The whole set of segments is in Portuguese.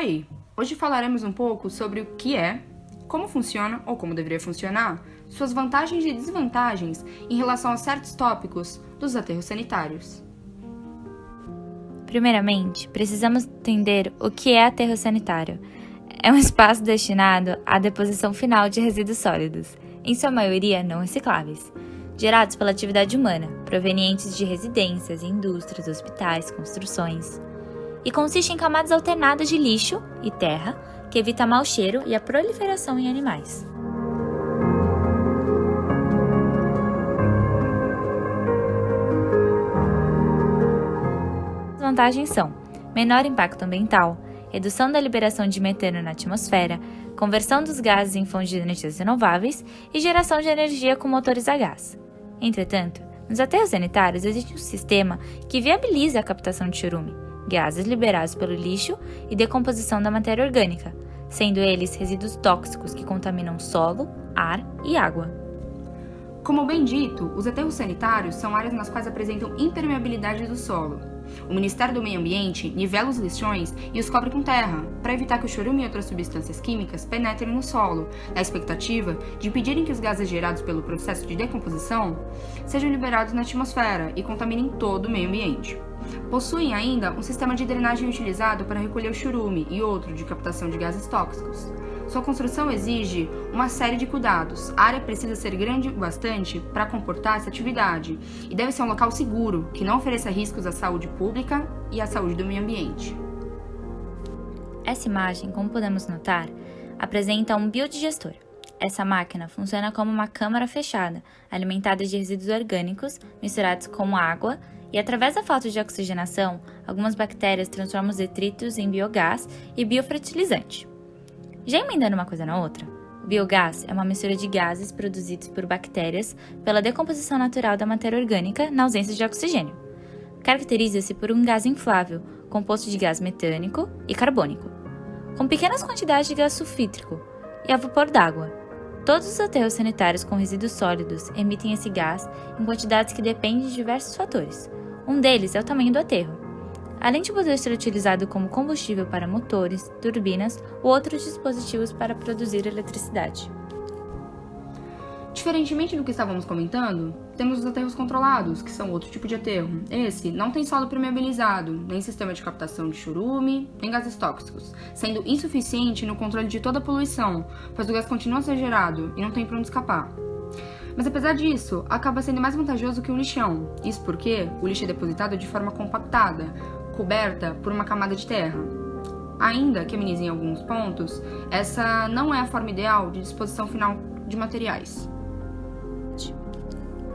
aí! Hoje falaremos um pouco sobre o que é, como funciona ou como deveria funcionar, suas vantagens e desvantagens em relação a certos tópicos dos aterros sanitários. Primeiramente, precisamos entender o que é aterro sanitário. É um espaço destinado à deposição final de resíduos sólidos, em sua maioria não recicláveis, gerados pela atividade humana, provenientes de residências, indústrias, hospitais, construções. E consiste em camadas alternadas de lixo e terra, que evita mau cheiro e a proliferação em animais. As vantagens são menor impacto ambiental, redução da liberação de metano na atmosfera, conversão dos gases em fontes de energias renováveis e geração de energia com motores a gás. Entretanto, nos aterros sanitários existe um sistema que viabiliza a captação de chorume, gases liberados pelo lixo e decomposição da matéria orgânica, sendo eles resíduos tóxicos que contaminam solo, ar e água. Como bem dito, os aterros sanitários são áreas nas quais apresentam impermeabilidade do solo. O Ministério do Meio Ambiente nivela os lixões e os cobre com terra, para evitar que o chorume e outras substâncias químicas penetrem no solo, na expectativa de impedirem que os gases gerados pelo processo de decomposição sejam liberados na atmosfera e contaminem todo o meio ambiente. Possuem ainda um sistema de drenagem utilizado para recolher o chorume e outro de captação de gases tóxicos. Sua construção exige uma série de cuidados. A área precisa ser grande o bastante para comportar essa atividade e deve ser um local seguro, que não ofereça riscos à saúde pública e à saúde do meio ambiente. Essa imagem, como podemos notar, apresenta um biodigestor. Essa máquina funciona como uma câmara fechada, alimentada de resíduos orgânicos misturados com água e, através da falta de oxigenação, algumas bactérias transformam os detritos em biogás e biofertilizante. Já emendando uma coisa na outra, o biogás é uma mistura de gases produzidos por bactérias pela decomposição natural da matéria orgânica na ausência de oxigênio. Caracteriza-se por um gás inflável, composto de gás metânico e carbônico, com pequenas quantidades de gás sulfídrico e a vapor d'água. Todos os aterros sanitários com resíduos sólidos emitem esse gás em quantidades que dependem de diversos fatores. Um deles é o tamanho do aterro. Além de poder ser utilizado como combustível para motores, turbinas ou outros dispositivos para produzir eletricidade. Diferentemente do que estávamos comentando, temos os aterros controlados, que são outro tipo de aterro. Esse não tem solo permeabilizado, nem sistema de captação de chorume, nem gases tóxicos, sendo insuficiente no controle de toda a poluição, pois o gás continua a ser gerado e não tem para onde escapar. Mas apesar disso, acaba sendo mais vantajoso que um lixão, isso porque o lixo é depositado de forma compactada, coberta por uma camada de terra. Ainda que amenize em alguns pontos, essa não é a forma ideal de disposição final de materiais.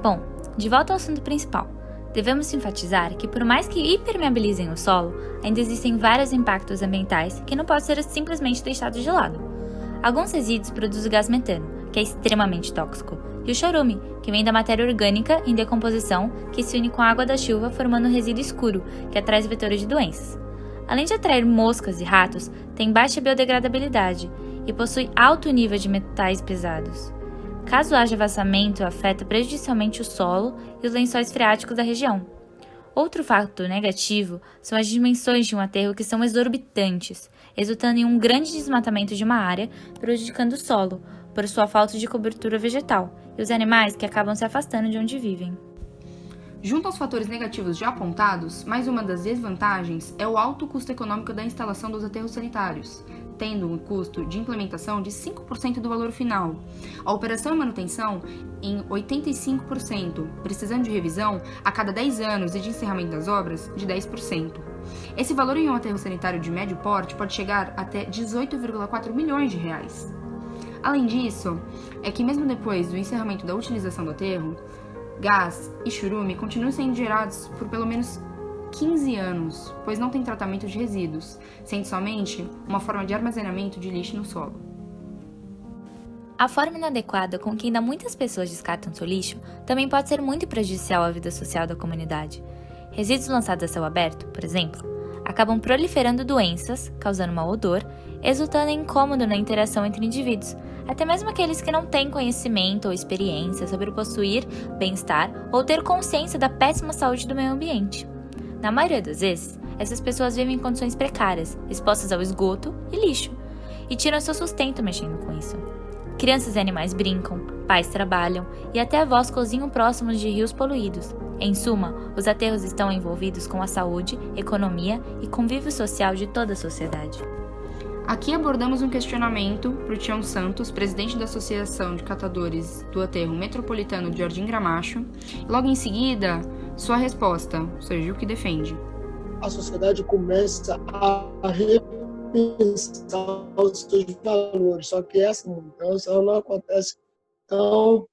Bom, de volta ao assunto principal. Devemos enfatizar que, por mais que hipermeabilizem o solo, ainda existem vários impactos ambientais que não podem ser simplesmente deixados de lado. Alguns resíduos produzem o gás metano, que é extremamente tóxico, e o chorume, que vem da matéria orgânica em decomposição que se une com a água da chuva formando um resíduo escuro, que atrai vetores de doenças. Além de atrair moscas e ratos, tem baixa biodegradabilidade e possui alto nível de metais pesados. Caso haja vazamento, afeta prejudicialmente o solo e os lençóis freáticos da região. Outro fator negativo são as dimensões de um aterro, que são exorbitantes, resultando em um grande desmatamento de uma área, prejudicando o solo, por sua falta de cobertura vegetal, e os animais que acabam se afastando de onde vivem. Junto aos fatores negativos já apontados, mais uma das desvantagens é o alto custo econômico da instalação dos aterros sanitários, tendo um custo de implementação de 5% do valor final, a operação e manutenção em 85%, precisando de revisão a cada 10 anos e de encerramento das obras de 10%. Esse valor em um aterro sanitário de médio porte pode chegar até 18,4 milhões de reais. Além disso, é que mesmo depois do encerramento da utilização do aterro, gás e chorume continuam sendo gerados por pelo menos 15 anos, pois não tem tratamento de resíduos, sendo somente uma forma de armazenamento de lixo no solo. A forma inadequada com que ainda muitas pessoas descartam seu lixo também pode ser muito prejudicial à vida social da comunidade. Resíduos lançados a céu aberto, por exemplo, acabam proliferando doenças, causando mau odor, resultando em incômodo na interação entre indivíduos, até mesmo aqueles que não têm conhecimento ou experiência sobre possuir bem-estar ou ter consciência da péssima saúde do meio ambiente. Na maioria das vezes, essas pessoas vivem em condições precárias, expostas ao esgoto e lixo, e tiram seu sustento mexendo com isso. Crianças e animais brincam, pais trabalham e até avós cozinham próximos de rios poluídos. Em suma, os aterros estão envolvidos com a saúde, economia e convívio social de toda a sociedade. Aqui abordamos um questionamento para o Tião Santos, presidente da Associação de Catadores do Aterro Metropolitano de Jardim Gramacho. Logo em seguida, sua resposta, ou seja, o que defende. A sociedade começa a repensar os seus valores, só que essa mudança ela não acontece tão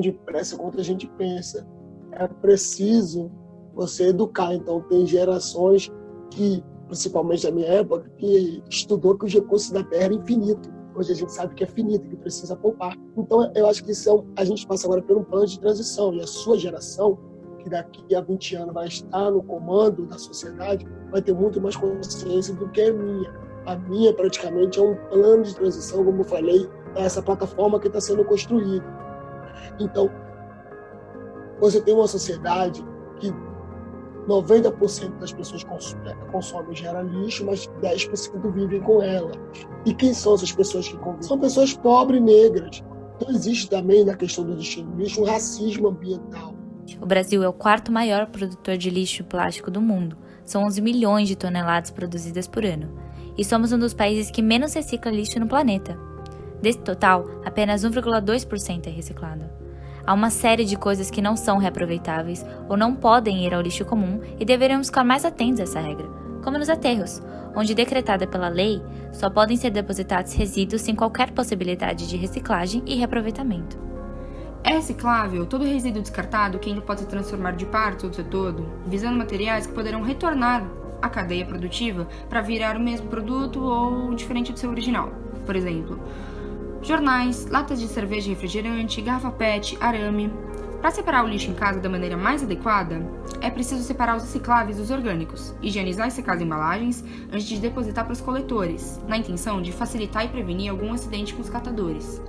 depressa quanto a gente pensa. É preciso você educar. Então, tem gerações que, principalmente na minha época, que estudou que os recursos da terra eram infinitos. Hoje a gente sabe que é finito, que precisa poupar. Então, eu acho que a gente passa agora por um plano de transição. E a sua geração, que daqui a 20 anos vai estar no comando da sociedade, vai ter muito mais consciência do que a minha. A minha, praticamente, é um plano de transição, como eu falei, é essa plataforma que está sendo construída. Então, você tem uma sociedade que 90% das pessoas consomem e gera lixo, mas 10% vivem com ela. E quem são essas pessoas que convivem? São pessoas pobres e negras. Então, existe também, na questão do destino do lixo, um racismo ambiental. O Brasil é o quarto maior produtor de lixo plástico do mundo. São 11 milhões de toneladas produzidas por ano. E somos um dos países que menos recicla lixo no planeta. Desse total, apenas 1,2% é reciclado. Há uma série de coisas que não são reaproveitáveis ou não podem ir ao lixo comum e deveríamos ficar mais atentos a essa regra, como nos aterros, onde, decretada pela lei, só podem ser depositados resíduos sem qualquer possibilidade de reciclagem e reaproveitamento. É reciclável todo resíduo descartado que ainda pode se transformar de parte ou do seu todo, visando materiais que poderão retornar à cadeia produtiva para virar o mesmo produto ou diferente do seu original. Por exemplo, jornais, latas de cerveja e refrigerante, garrafa PET, arame. Para separar o lixo em casa da maneira mais adequada, é preciso separar os recicláveis dos orgânicos, higienizar e secar as embalagens antes de depositar para os coletores, na intenção de facilitar e prevenir algum acidente com os catadores.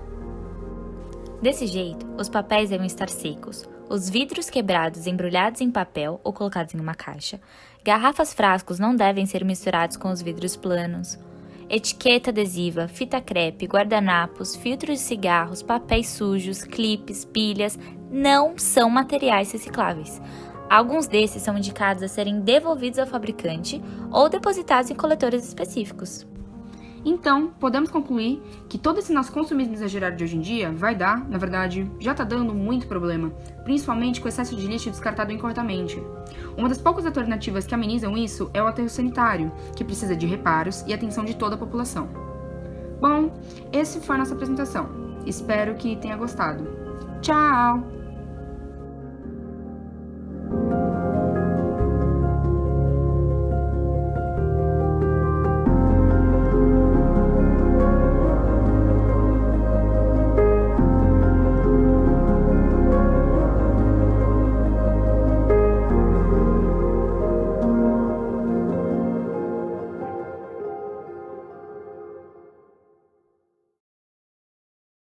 Desse jeito, os papéis devem estar secos, os vidros quebrados embrulhados em papel ou colocados em uma caixa, garrafas frascos não devem ser misturados com os vidros planos, etiqueta adesiva, fita crepe, guardanapos, filtros de cigarros, papéis sujos, clipes, pilhas não são materiais recicláveis. Alguns desses são indicados a serem devolvidos ao fabricante ou depositados em coletores específicos. Então, podemos concluir que todo esse nosso consumismo exagerado de hoje em dia vai dar, na verdade, já está dando muito problema, principalmente com o excesso de lixo descartado incorretamente. Uma das poucas alternativas que amenizam isso é o aterro sanitário, que precisa de reparos e atenção de toda a população. Bom, essa foi a nossa apresentação. Espero que tenha gostado. Tchau!